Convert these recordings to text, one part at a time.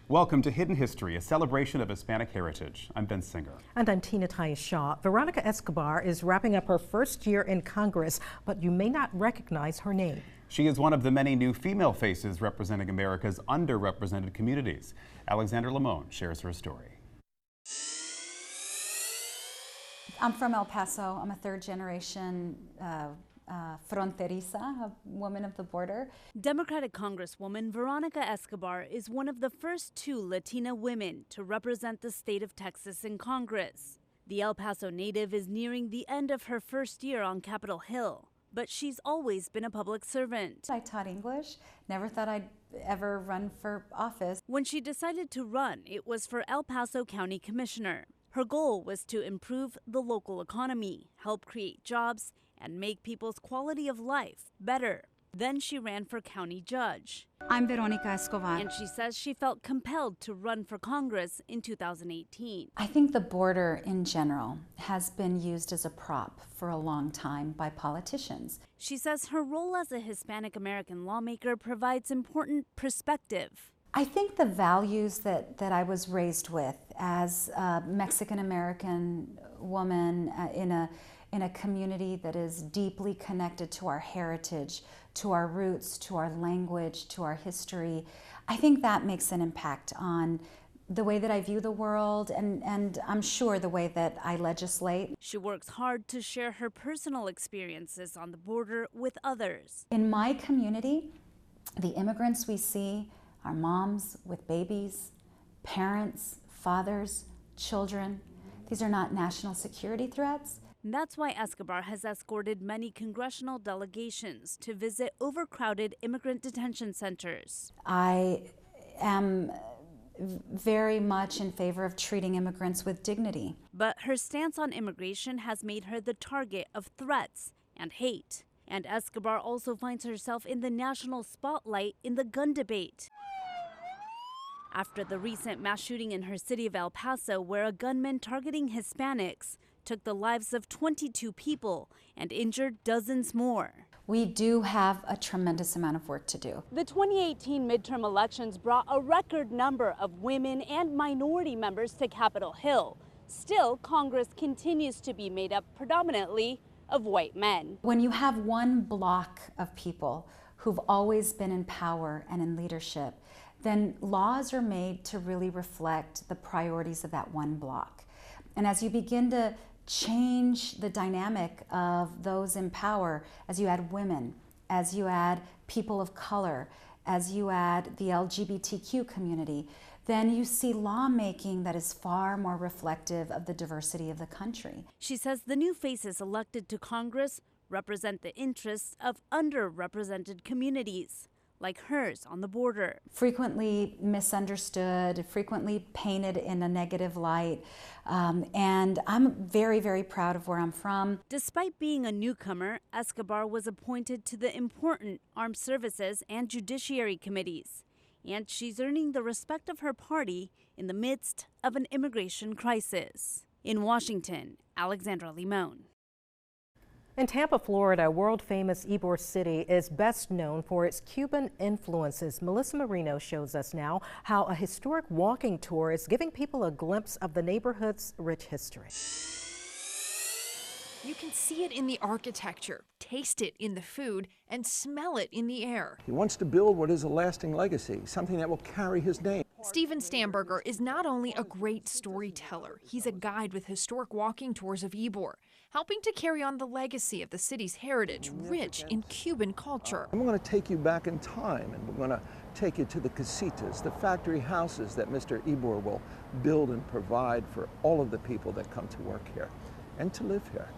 Welcome to Hidden History, a celebration of Hispanic heritage. I'm Ben Singer. And I'm Tina Tyus-Shaw. Veronica Escobar is wrapping up her first year in Congress, but you may not recognize her name. She is one of the many new female faces representing America's underrepresented communities. Alexandra Limon shares her story. I'm from El Paso. I'm a third-generation fronteriza, a woman of the border. Democratic Congresswoman Veronica Escobar is one of the first two Latina women to represent the state of Texas in Congress. The El Paso native is nearing the end of her first year on Capitol Hill, but she's always been a public servant. I taught English, never thought I'd ever run for office. When she decided to run, it was for El Paso County Commissioner. Her goal was to improve the local economy, help create jobs, and make people's quality of life better. Then she ran for county judge. I'm Veronica Escobar. And she says she felt compelled to run for Congress in 2018. I think the border in general has been used as a prop for a long time by politicians. She says her role as a Hispanic American lawmaker provides important perspective. I think the values that I was raised with as a Mexican American woman in a community that is deeply connected to our heritage, to our roots, to our language, to our history, I think that makes an impact on the way that I view the world and I'm sure the way that I legislate. She works hard to share her personal experiences on the border with others. In my community, the immigrants we see are moms with babies, parents, fathers, children. These are not national security threats. That's why Escobar has escorted many congressional delegations to visit overcrowded immigrant detention centers. I am very much in favor of treating immigrants with dignity. But her stance on immigration has made her the target of threats and hate. And Escobar also finds herself in the national spotlight in the gun debate. After the recent mass shooting in her city of El Paso, where a gunman targeting Hispanics took the lives of 22 people and injured dozens more. We do have a tremendous amount of work to do. The 2018 midterm elections brought a record number of women and minority members to Capitol Hill. Still, Congress continues to be made up predominantly of white men. When you have one block of people who've always been in power and in leadership, then laws are made to really reflect the priorities of that one block. And as you begin to change the dynamic of those in power, as you add women, as you add people of color, as you add the LGBTQ community, then you see lawmaking that is far more reflective of the diversity of the country. She says the new faces elected to Congress represent the interests of underrepresented communities, like hers on the border. Frequently misunderstood, frequently painted in a negative light, and I'm very, very proud of where I'm from. Despite being a newcomer, Escobar was appointed to the important Armed Services and Judiciary Committees, and she's earning the respect of her party in the midst of an immigration crisis. In Washington, Alexandra Limon. In Tampa, Florida, world-famous Ybor City is best known for its Cuban influences. Melissa Marino shows us now how a historic walking tour is giving people a glimpse of the neighborhood's rich history. You can see it in the architecture, taste it in the food, and smell it in the air. He wants to build what is a lasting legacy, something that will carry his name. Stephen Stamberger is not only a great storyteller, he's a guide with historic walking tours of Ybor, helping to carry on the legacy of the city's heritage, rich in Cuban culture. I'm going to take you back in time, and we're going to take you to the casitas, the factory houses that Mr. Ybor will build and provide for all of the people that come to work here and to live here.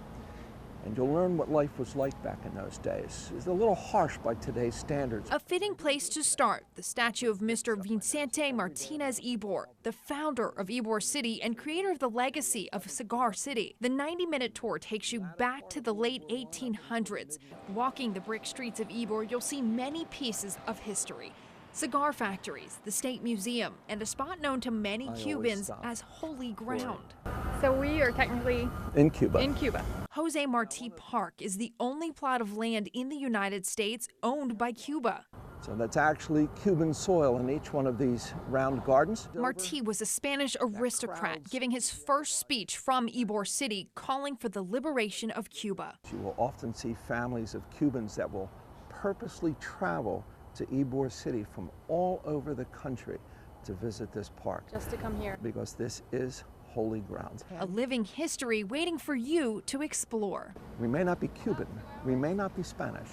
And you'll learn what life was like back in those days. It's a little harsh by today's standards. A fitting place to start, the statue of Mr. Vicente Martinez Ybor, the founder of Ybor City and creator of the legacy of Cigar City. The 90-minute tour takes you back to the late 1800s. Walking the brick streets of Ybor, you'll see many pieces of history. Cigar factories, the State Museum, and a spot known to many Cubans as holy ground. So we are technically in Cuba. Jose Marti Park is the only plot of land in the United States owned by Cuba. So that's actually Cuban soil in each one of these round gardens. Martí was a Spanish aristocrat giving his first speech from Ybor City, calling for the liberation of Cuba. You will often see families of Cubans that will purposely travel to Ybor City from all over the country to visit this park. Just to come here. Because this is holy ground. A living history waiting for you to explore. We may not be Cuban, we may not be Spanish,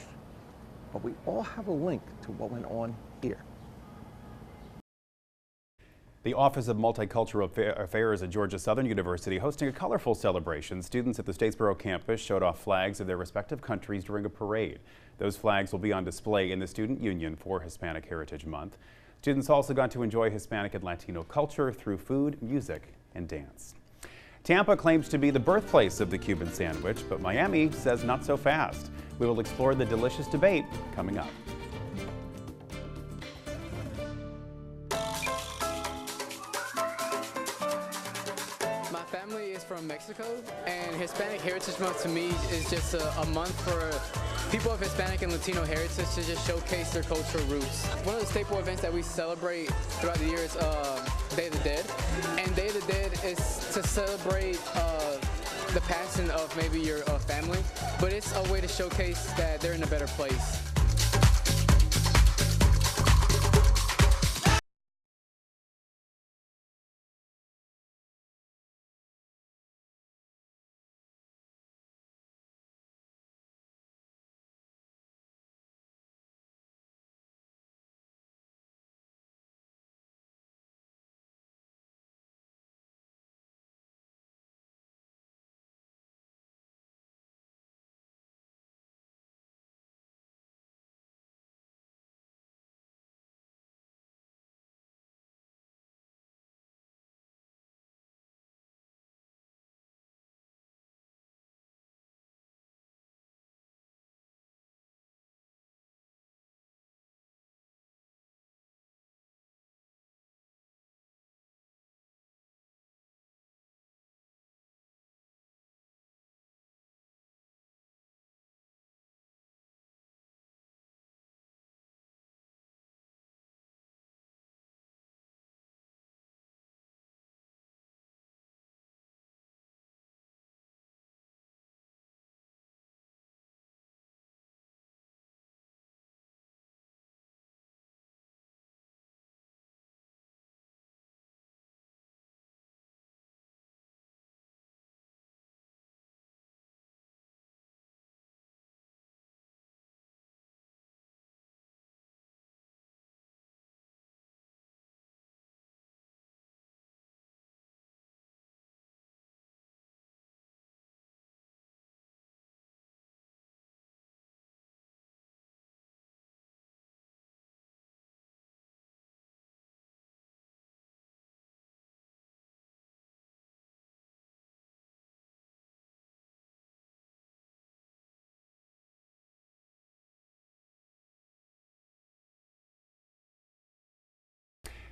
but we all have a link to what went on here. The Office of Multicultural Affairs at Georgia Southern University hosting a colorful celebration. Students at the Statesboro campus showed off flags of their respective countries during a parade. Those flags will be on display in the Student Union for Hispanic Heritage Month. Students also got to enjoy Hispanic and Latino culture through food, music, and dance. Tampa claims to be the birthplace of the Cuban sandwich, but Miami says not so fast. We will explore the delicious debate coming up. My family is from Mexico, and Hispanic Heritage Month to me is just a month for people of Hispanic and Latino heritage to just showcase their cultural roots. One of the staple events that we celebrate throughout the year is Day of the Dead, and Day of the Dead is to celebrate the passing of maybe your family, but it's a way to showcase that they're in a better place.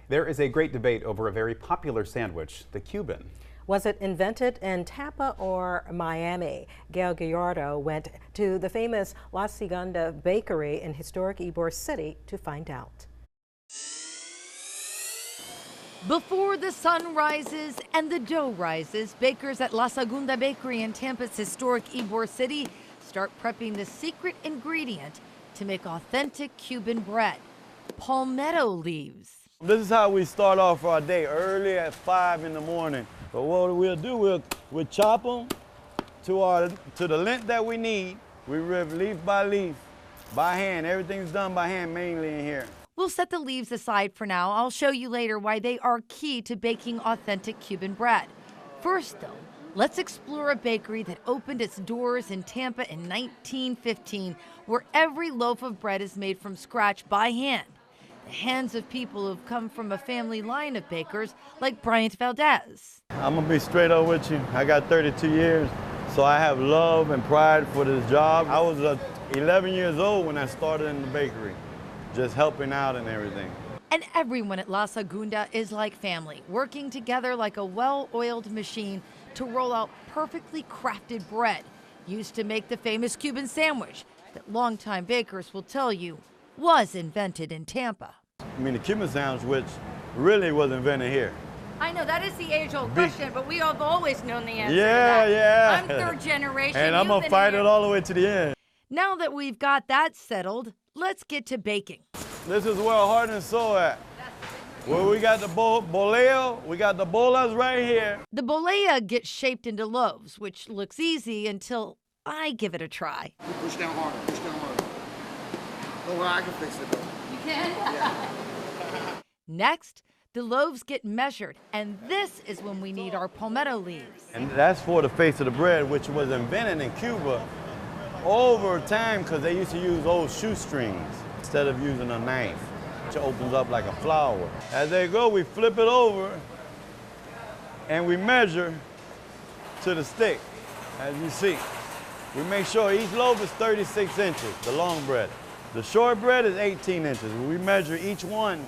There is a great debate over a very popular sandwich, the Cuban. Was it invented in Tampa or Miami? Gail Gallardo went to the famous La Segunda bakery in historic Ybor City to find out. Before the sun rises and the dough rises, bakers at La Segunda Bakery in Tampa's historic Ybor City start prepping the secret ingredient to make authentic Cuban bread, palmetto leaves. This is how we start off our day, early at 5 in the morning. But what we'll do, we'll chop them to the length that we need. We rip leaf by leaf, by hand. Everything's done by hand, mainly in here. We'll set the leaves aside for now. I'll show you later why they are key to baking authentic Cuban bread. First, though, let's explore a bakery that opened its doors in Tampa in 1915, where every loaf of bread is made from scratch by hand. The hands of people who've come from a family line of bakers like Bryant Valdez. I'm gonna be straight up with you. I got 32 years, so I have love and pride for this job. I was 11 years old when I started in the bakery, just helping out and everything. And everyone at La Segunda is like family, working together like a well-oiled machine to roll out perfectly crafted bread used to make the famous Cuban sandwich that longtime bakers will tell you was invented in Tampa. I mean, the Cuban sandwich, which really was invented here. I know, that is the age-old question, but we have always known the answer Yeah, to that. yeah. I'm third generation. And I'm going to fight it all the way to the end. Now that we've got that settled, let's get to baking. This is where heart and soul at. Where we got the boleo, we got the bolas right here. The bolea gets shaped into loaves, which looks easy until I give it a try. You push down harder, push down harder. Don't worry, I can fix it though. You can? Yeah. Next, the loaves get measured, and this is when we need our palmetto leaves. And that's for the face of the bread, which was invented in Cuba over time because they used to use old shoestrings instead of using a knife, which opens up like a flower. As they go, we flip it over and we measure to the stick, as you see. We make sure each loaf is 36 inches, the long bread. The short bread is 18 inches. We measure each one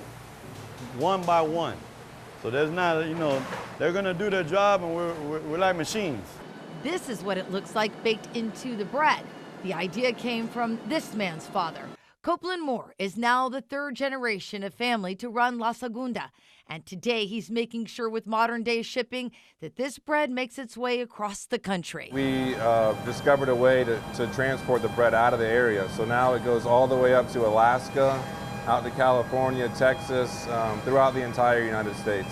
by one. So there's not, you know, they're gonna do their job and we're like machines. This is what it looks like baked into the bread. The idea came from this man's father. Copeland Moore is now the third generation of family to run La Segunda. And today he's making sure with modern day shipping that this bread makes its way across the country. We discovered a way to transport the bread out of the area. So now it goes all the way up to Alaska, out to California, Texas, throughout the entire United States.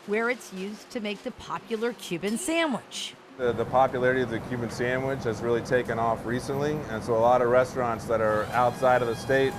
Where it's used to make the popular Cuban sandwich. The popularity of the Cuban sandwich has really taken off recently, and so a lot of restaurants that are outside of the state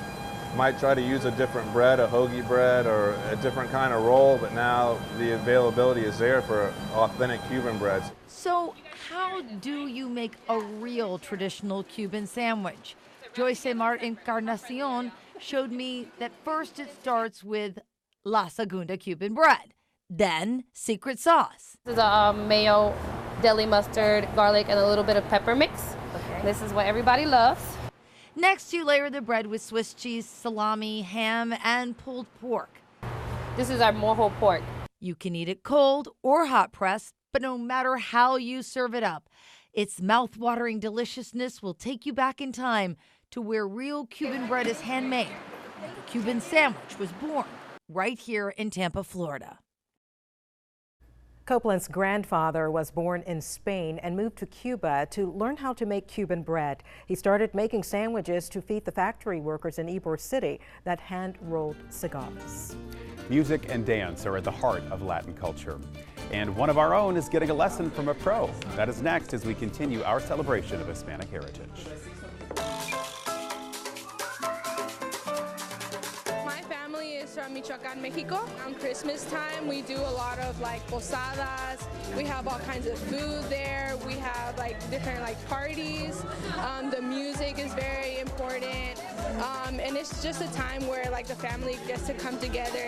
might try to use a different bread, a hoagie bread, or a different kind of roll, but now the availability is there for authentic Cuban breads. So how do you make a real traditional Cuban sandwich? Joyce Mar Encarnacion showed me that first it starts with La Segunda Cuban bread, then secret sauce. This is a mayo, deli mustard, garlic, and a little bit of pepper mix. Okay. This is what everybody loves. Next, you layer the bread with Swiss cheese, salami, ham, and pulled pork. This is our mojo pork. You can eat it cold or hot pressed, but no matter how you serve it up, its mouth-watering deliciousness will take you back in time to where real Cuban bread is handmade. And the Cuban sandwich was born right here in Tampa, Florida. Copeland's grandfather was born in Spain and moved to Cuba to learn how to make Cuban bread. He started making sandwiches to feed the factory workers in Ybor City that hand-rolled cigars. Music and dance are at the heart of Latin culture. And one of our own is getting a lesson from a pro. That is next as we continue our celebration of Hispanic heritage. From Michoacan, Mexico. On Christmas time, we do a lot of like posadas. We have all kinds of food there. We have like different like parties. The music is very important. And it's just a time where like the family gets to come together.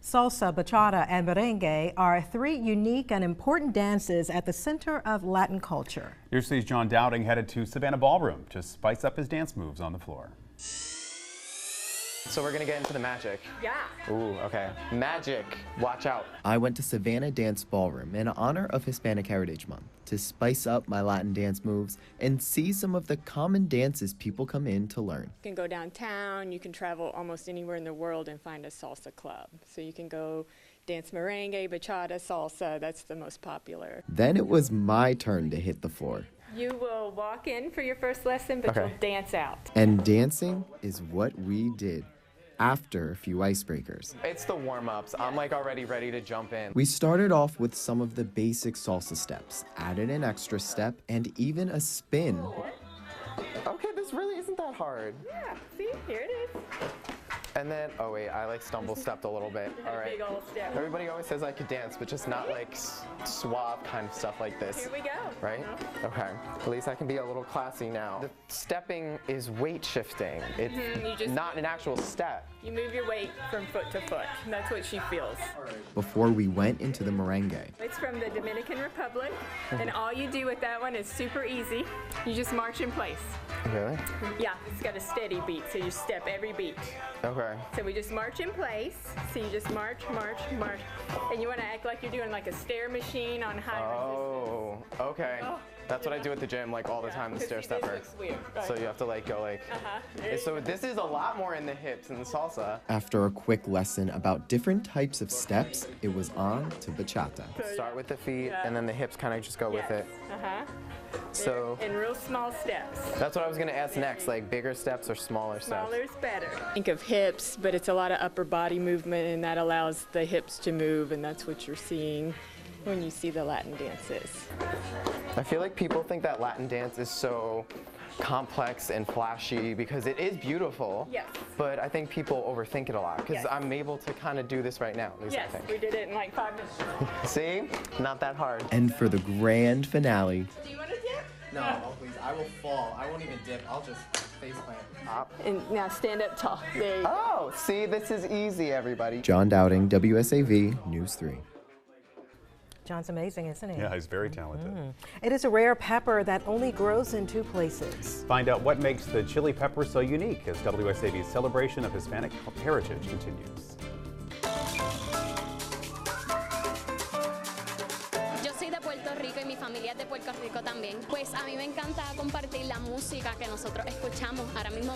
Salsa, bachata, and merengue are three unique and important dances at the center of Latin culture. Your city's John Dowding headed to Savannah Ballroom to spice up his dance moves on the floor. So we're gonna get into the magic. Yeah. Ooh, okay. Magic. Watch out. I went to Savannah Dance Ballroom in honor of Hispanic Heritage Month to spice up my Latin dance moves and see some of the common dances people come in to learn. You can go downtown, you can travel almost anywhere in the world and find a salsa club. So you can go dance merengue, bachata, salsa, that's the most popular. Then it was my turn to hit the floor. You will walk in for your first lesson, but you'll dance out. And dancing is what we did. After a few icebreakers. It's the warm-ups. I'm like already ready to jump in. We started off with some of the basic salsa steps, added an extra step, and even a spin. Okay, this really isn't that hard. Yeah, see, here it is. And then, oh wait, I like stumble-stepped a little bit. All right. Big old step. Everybody always says I could dance, but just not like suave kind of stuff like this. Here we go. Right? Okay. At least I can be a little classy now. The stepping is weight shifting. It's not an actual step. You move your weight from foot to foot. And that's what she feels. Before we went into the merengue. It's from the Dominican Republic, and all you do with that one is super easy. You just march in place. Really? Yeah, it's got a steady beat, so you step every beat. Okay. So we just march in place. So you just march, march, march. And you want to act like you're doing like a stair machine on high resistance. Oh, okay. That's what I do at the gym like all the time, the stair stepper. Weird, right? So you have to like go like. So this is a lot more in the hips than the salsa. After a quick lesson about different types of steps, it was on to bachata. Start with the feet, and then the hips kind of just go with it. So. In real small steps. That's what I was gonna ask next, like bigger steps or smaller steps? Smaller is better. Think of hips, but it's a lot of upper body movement, and that allows the hips to move, and that's what you're seeing when you see the Latin dances. I feel like people think that Latin dance is so complex and flashy because it is beautiful. Yes. But I think people overthink it a lot because I'm able to kind of do this right now. At least Yes, I think. we did it in like 5 minutes. See? Not that hard. And for the grand finale. Do you want to dip? No, please. I will fall. I won't even dip. I'll just face plant. Up. And now stand up tall. There you go. Oh, see, this is easy, everybody. John Dowding, WSAV News 3. John's amazing, isn't he? Yeah, he's very talented. It is a rare pepper that only grows in 2 places. Find out what makes the chili pepper so unique as WSAV's celebration of Hispanic heritage continues. Rico y mi familia es de Puerto Rico también. Pues a mí me encanta compartir la música que nosotros escuchamos. Ahora mismo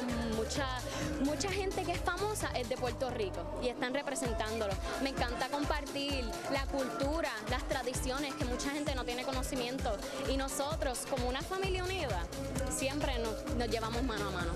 mucha gente que es famosa es de Puerto Rico y están representándolo. Me encanta compartir la cultura, las tradiciones que mucha gente no tiene conocimiento y nosotros como una familia unida siempre nos llevamos mano a mano.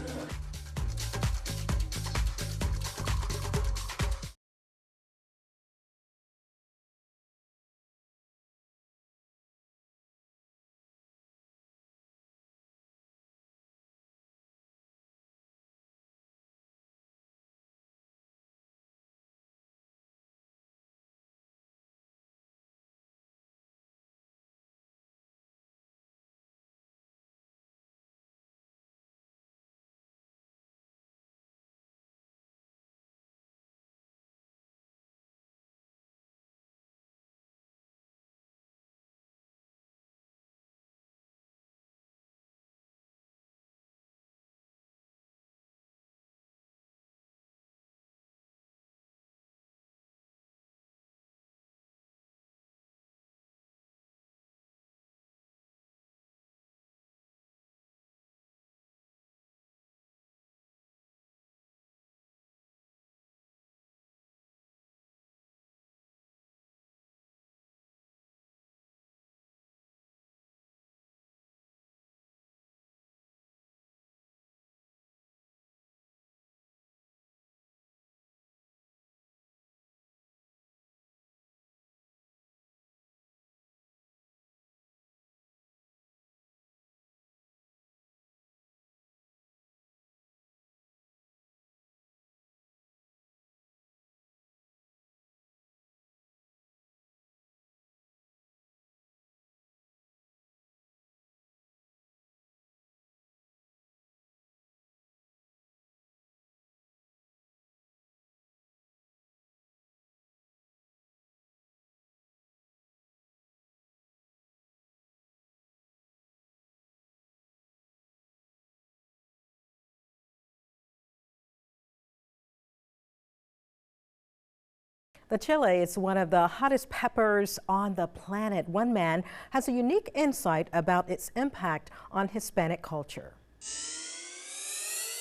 The chile is one of the hottest peppers on the planet. One man has a unique insight about its impact on Hispanic culture.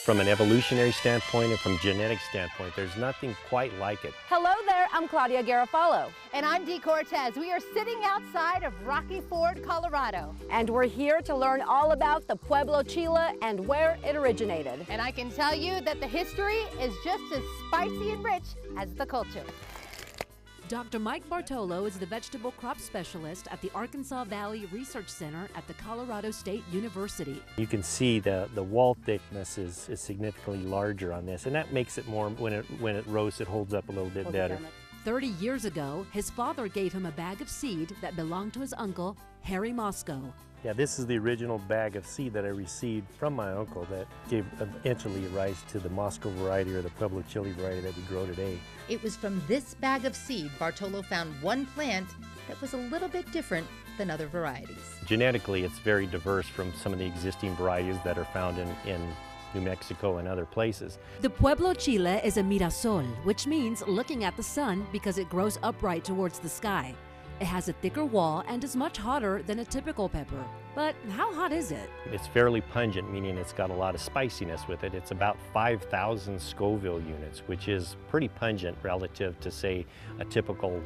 From an evolutionary standpoint and from a genetic standpoint, there's nothing quite like it. Hello there, I'm Claudia Garofalo. And I'm Dee Cortez. We are sitting outside of Rocky Ford, Colorado. And we're here to learn all about the Pueblo chile and where it originated. And I can tell you that the history is just as spicy and rich as the culture. Dr. Mike Bartolo is the vegetable crop specialist at the Arkansas Valley Research Center at the Colorado State University. You can see the wall thickness is significantly larger on this, and that makes it more, when it roasts, it holds up a little bit better. 30 years ago, his father gave him a bag of seed that belonged to his uncle, Harry Moscow. Yeah, this is the original bag of seed that I received from my uncle that gave eventually rise to the Moscow variety or the Pueblo chili variety that we grow today. It was from this bag of seed Bartolo found one plant that was a little bit different than other varieties. Genetically, it's very diverse from some of the existing varieties that are found in New Mexico and other places. The Pueblo chile is a mirasol, which means looking at the sun because it grows upright towards the sky. It has a thicker wall and is much hotter than a typical pepper. But how hot is it? It's fairly pungent, meaning it's got a lot of spiciness with it. It's about 5,000 Scoville units, which is pretty pungent relative to, say, a typical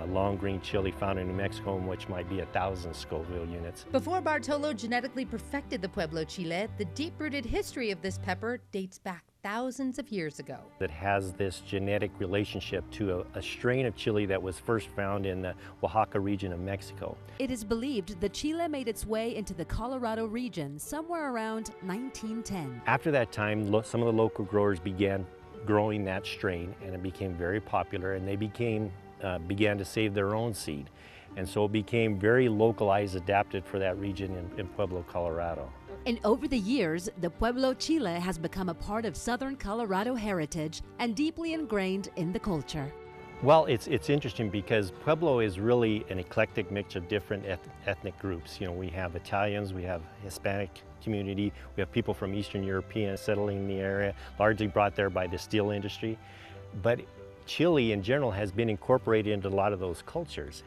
long green chili found in New Mexico, which might be 1,000 Scoville units. Before Bartolo genetically perfected the Pueblo chile, the deep-rooted history of this pepper dates back thousands of years ago. It has this genetic relationship to a strain of chili that was first found in the Oaxaca region of Mexico. It is believed the chile made its way into the Colorado region somewhere around 1910. After that time, some of the local growers began growing that strain, and it became very popular, and they began to save their own seed. And so it became very localized, adapted for that region in Pueblo, Colorado. And over the years, the Pueblo chile has become a part of Southern Colorado heritage and deeply ingrained in the culture. Well, it's interesting because Pueblo is really an eclectic mix of different ethnic groups. You know, we have Italians, we have Hispanic community, we have people from Eastern Europeans settling in the area, largely brought there by the steel industry. But chili in general has been incorporated into a lot of those cultures.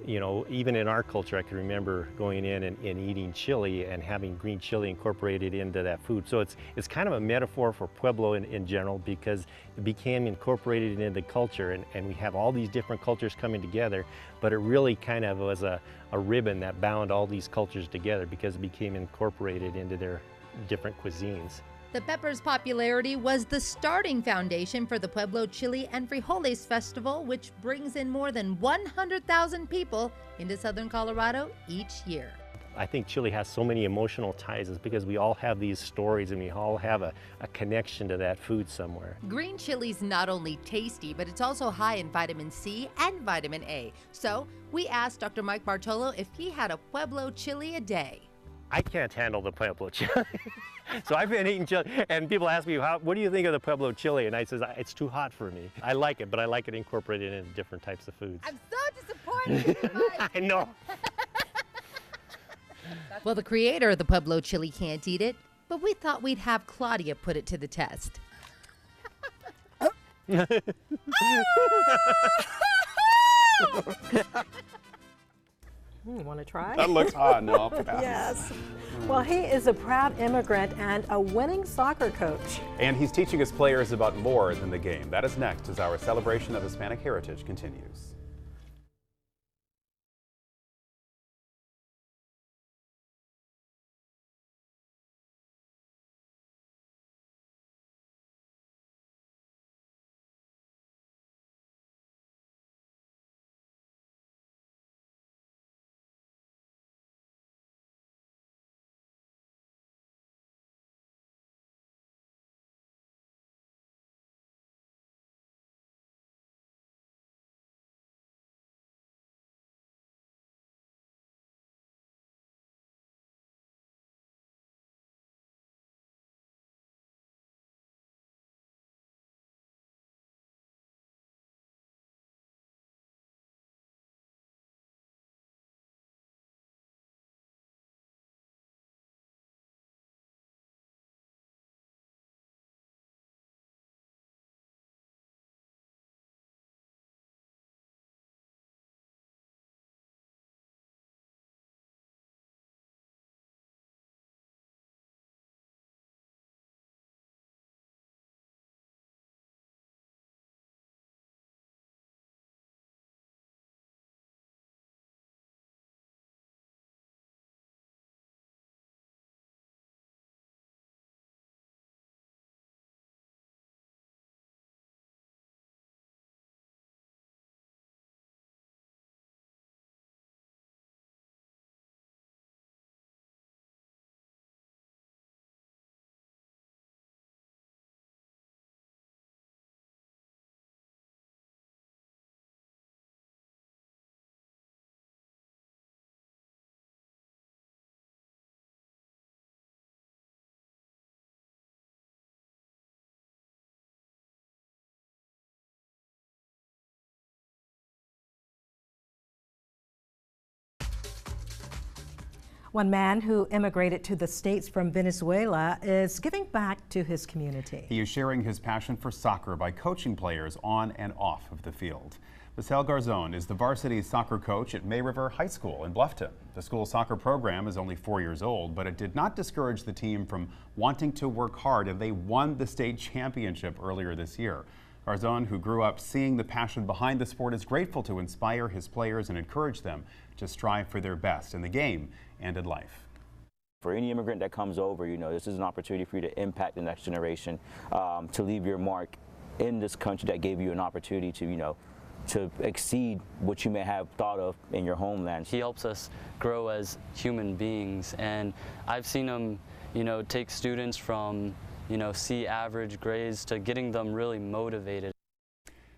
You know, even in our culture, I can remember going in and eating chili and having green chili incorporated into that food. So it's kind of a metaphor for Pueblo in general, because it became incorporated into the culture, and we have all these different cultures coming together, but it really kind of was a ribbon that bound all these cultures together because it became incorporated into their different cuisines. The pepper's popularity was the starting foundation for the Pueblo Chili and Frijoles Festival, which brings in more than 100,000 people into southern Colorado each year. I think chili has so many emotional ties. It's because we all have these stories and we all have a connection to that food somewhere. Green chili's not only tasty, but it's also high in vitamin C and vitamin A. So we asked Dr. Mike Bartolo if he had a Pueblo chili a day. I can't handle the Pueblo chili. So I've been eating chili, and people ask me, what do you think of the Pueblo chili? And I says, it's too hot for me. I like it, but I like it incorporated into different types of foods. I'm so disappointed, Mike. I know. Well, the creator of the Pueblo chili can't eat it, but we thought we'd have Claudia put it to the test. Want to try? That looks hot. No, I'll pass. Yes. Well, he is a proud immigrant and a winning soccer coach. And he's teaching his players about more than the game. That is next as our celebration of Hispanic heritage continues. One man who immigrated to the States from Venezuela is giving back to his community. He is sharing his passion for soccer by coaching players on and off of the field. Marcel Garzon is the varsity soccer coach at May River High School in Bluffton. The school's soccer program is only 4 years old, but it did not discourage the team from wanting to work hard, and they won the state championship earlier this year. Garzon, who grew up seeing the passion behind the sport, is grateful to inspire his players and encourage them to strive for their best in the game and in life. For any immigrant that comes over, this is an opportunity for you to impact the next generation, to leave your mark in this country that gave you an opportunity to exceed what you may have thought of in your homeland. He helps us grow as human beings, and I've seen him, take students from C average grades to getting them really motivated.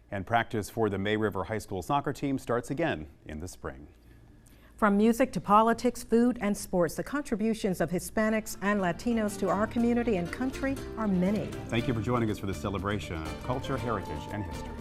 And practice for the May River High School soccer team starts again in the spring. From music to politics, food, and sports, the contributions of Hispanics and Latinos to our community and country are many. Thank you for joining us for this celebration of culture, heritage, and history.